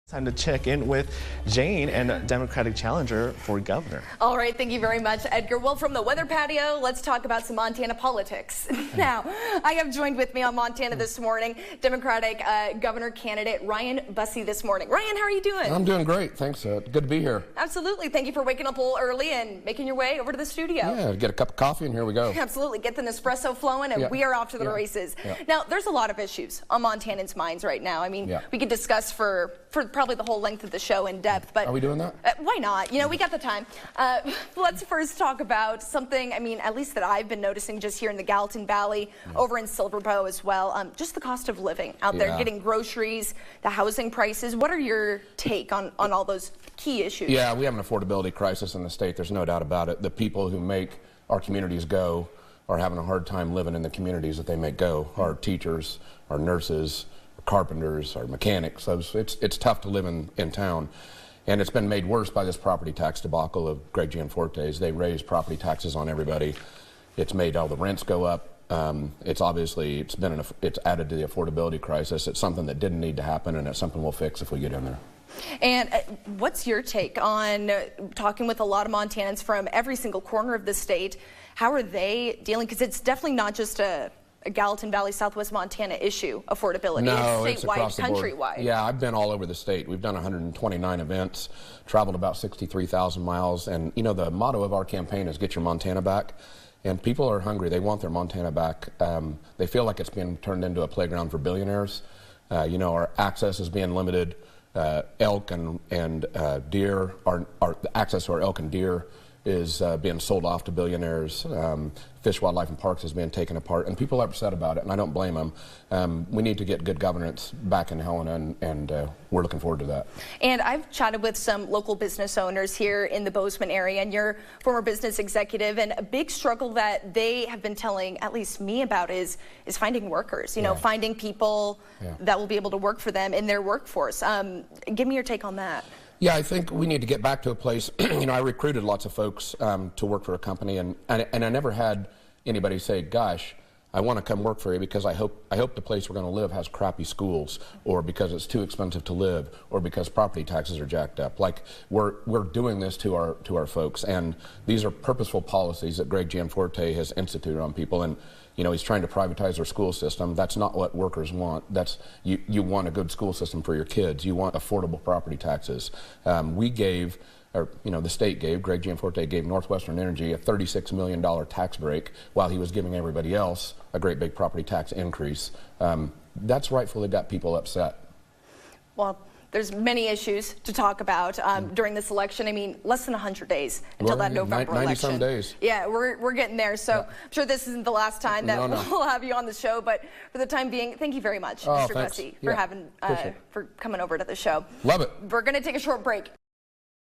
Time to check in with Jane and Democratic challenger for governor. All right, thank you very much, Edgar. Well, from the weather patio, let's talk about some Montana politics. Now, I have joined with me on Montana this morning, Democratic governor candidate Ryan Busse this morning. Ryan, how are you doing? I'm doing great. Thanks. Good to be here. Absolutely. Thank you for waking up a little early and making your way over to the studio. Yeah, get a cup of coffee and here we go. Absolutely. Get the Nespresso flowing and we are off to the races. Now, there's a lot of issues on Montanans' minds right now. I mean, we could discuss for probably the whole length of the show in depth, but are we doing that? Why not? You know, we got the time. Let's first talk about something, I mean, at least that I've been noticing just here in the Gallatin Valley, over in Silver Bow as well, just the cost of living out there, getting groceries, the housing prices. What are your take on all those key issues? Yeah, we have an affordability crisis in the state. There's no doubt about it. The people who make our communities go are having a hard time living in the communities that they make go. Our teachers, our nurses, carpenters, our mechanics. So it's tough to live in town. And it's been made worse by this property tax debacle of Greg Gianforte's. They raised property taxes on everybody. It's made all the rents go up. It's added to the affordability crisis. It's something that didn't need to happen, and it's something we'll fix if we get in there. And what's your take on talking with a lot of Montanans from every single corner of the state? How are they dealing? Because it's definitely not just a Gallatin Valley, Southwest Montana issue, affordability. No, it's statewide, across the board. countrywide. Yeah, I've been all over the state. We've done 129 events, traveled about 63,000 miles, and you know, the motto of our campaign is get your Montana back. And people are hungry. They want their Montana back. They feel like it's being turned into a playground for billionaires. You know, our access is being limited. Elk and deer, our access to our elk and deer is being sold off to billionaires. Fish, Wildlife, and Parks is being taken apart, and people are upset about it, and I don't blame them. We need to get good governance back in Helena, and we're looking forward to that. And I've chatted with some local business owners here in the Bozeman area, and you're a former business executive, and a big struggle that they have been telling at least me about is finding workers, you know, finding people that will be able to work for them in their workforce. Give me your take on that. Yeah, I think we need to get back to a place, you know, I recruited lots of folks to work for a company, and I never had anybody say, gosh, I want to come work for you because I hope the place we're going to live has crappy schools, or because it's too expensive to live, or because property taxes are jacked up. Like, we're doing this to our folks, and these are purposeful policies that Greg Gianforte has instituted on people, and you know, he's trying to privatize our school system. That's not what workers want. That's you want a good school system for your kids. You want affordable property taxes. We gave, or you know, the state gave, Greg Gianforte gave Northwestern Energy a $36 million tax break while he was giving everybody else a great big property tax increase. That's rightfully got people upset. Well, there's many issues to talk about during this election. I mean, less than 100 days until that November 90 election. some days. Yeah, we're getting there. So I'm sure this isn't the last time that we'll have you on the show. But for the time being, thank you very much, Mr. Busse, for for coming over to the show. Love it. We're going to take a short break.